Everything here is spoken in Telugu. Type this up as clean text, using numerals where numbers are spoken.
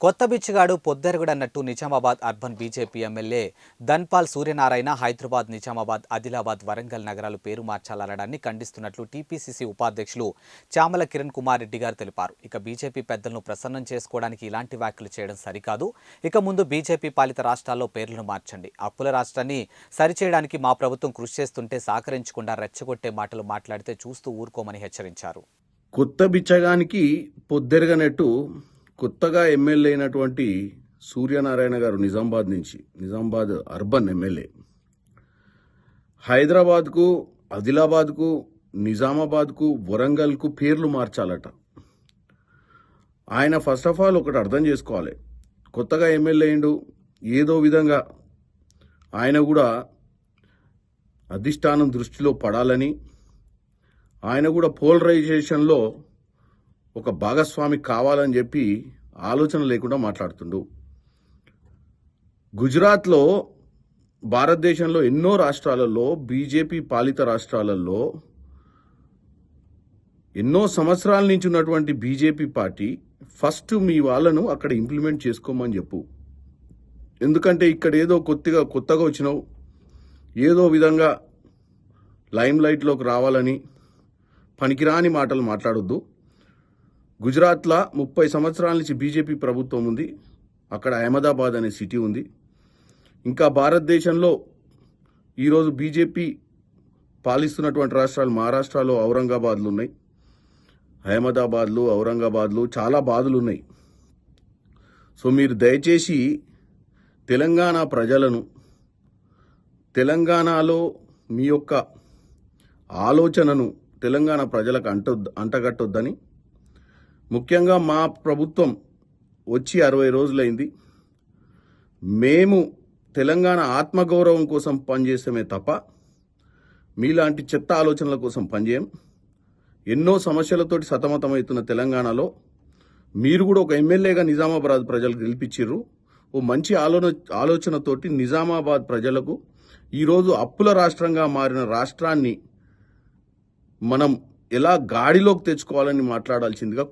కొత్త బిచ్చగాడు పొద్దెరుగుడన్నట్టు Nizamabad urban BJP MLA Dhanpal Suryanarayana Hyderabad, Nizamabad, Adilabad, Warangal నగరాలు పేరు మార్చాలనడాన్ని ఖండిస్తున్నట్లు టీపీసీసీ ఉపాధ్యక్షులు చామల కిరణ్ కుమార్ రెడ్డి గారు తెలిపారు. ఇక బీజేపీ పెద్దలను ప్రసన్నం చేసుకోవడానికి ఇలాంటి వ్యాఖ్యలు చేయడం సరికాదు. ఇక ముందు బీజేపీ పాలిత రాష్ట్రాల్లో పేర్లను మార్చండి. అప్పుల రాష్ట్రాన్ని సరిచేయడానికి మా ప్రభుత్వం కృషి చేస్తుంటే సహకరించకుండా రెచ్చగొట్టే మాటలు మాట్లాడితే చూస్తూ ఊరుకోమని హెచ్చరించారు. కొత్త బిచ్చగానికి పొద్దెరగనట్టు కొత్తగా ఎమ్మెల్యే అయినటువంటి సూర్యనారాయణ గారు నిజామాబాద్ అర్బన్ ఎమ్మెల్యే హైదరాబాద్కు, ఆదిలాబాద్కు, నిజామాబాద్కు, వరంగల్కు పేర్లు మార్చాలట. ఆయన ఫస్ట్ ఆఫ్ ఆల్ ఒకటి అర్థం చేసుకోవాలి. కొత్తగా ఎమ్మెల్యే అయిండు, ఏదో విధంగా ఆయన కూడా అధిష్టానం దృష్టిలో పడాలని, ఆయన కూడా పోలరైజేషన్లో ఒక భాగస్వామి కావాలని చెప్పి ఆలోచన లేకుండా మాట్లాడుతుండు. గుజరాత్లో, భారతదేశంలో ఎన్నో రాష్ట్రాలలో, బీజేపీ పాలిత రాష్ట్రాలలో ఎన్నో సంవత్సరాల నుంచి ఉన్నటువంటి బీజేపీ పార్టీ ఫస్ట్ మీ వాళ్ళను అక్కడ ఇంప్లిమెంట్ చేసుకోమని చెప్పు. ఎందుకంటే ఇక్కడ ఏదో కొత్తగా వచ్చినావు, ఏదో విధంగా లైమ్ లైట్లోకి రావాలని పనికిరాని మాటలు మాట్లాడొద్దు. గుజరాత్లో 30 సంవత్సరాల నుంచి బీజేపీ ప్రభుత్వం ఉంది. అక్కడ అహ్మదాబాద్ అనే సిటీ ఉంది. ఇంకా భారతదేశంలో ఈరోజు బీజేపీ పాలిస్తున్నటువంటి రాష్ట్రాలు మహారాష్ట్రలో ఔరంగాబాద్లు ఉన్నాయి, అహ్మదాబాద్లు, ఔరంగాబాద్లు, చాలా బాధలు ఉన్నాయి. సో మీరు దయచేసి తెలంగాణ ప్రజలను, తెలంగాణలో మీ యొక్క ఆలోచనను తెలంగాణ ప్రజలకు అంటగట్టొద్దని, ముఖ్యంగా మా ప్రభుత్వం వచ్చి 60 రోజులైంది. మేము తెలంగాణ ఆత్మగౌరవం కోసం పనిచేస్తామే తప్ప మీలాంటి చెత్త ఆలోచనల కోసం పనిచేయం. ఎన్నో సమస్యలతోటి సతమతమవుతున్న తెలంగాణలో మీరు కూడా ఒక ఎమ్మెల్యేగా నిజామాబాద్ ప్రజలకు గెలిపించిర్రు. ఓ మంచి ఆలోచనతోటి నిజామాబాద్ ప్రజలకు ఈరోజు అప్పుల రాష్ట్రంగా మారిన రాష్ట్రాన్ని మనం ఎలా గాడిలోకి తెచ్చుకోవాలని మాట్లాడాల్సిందిగా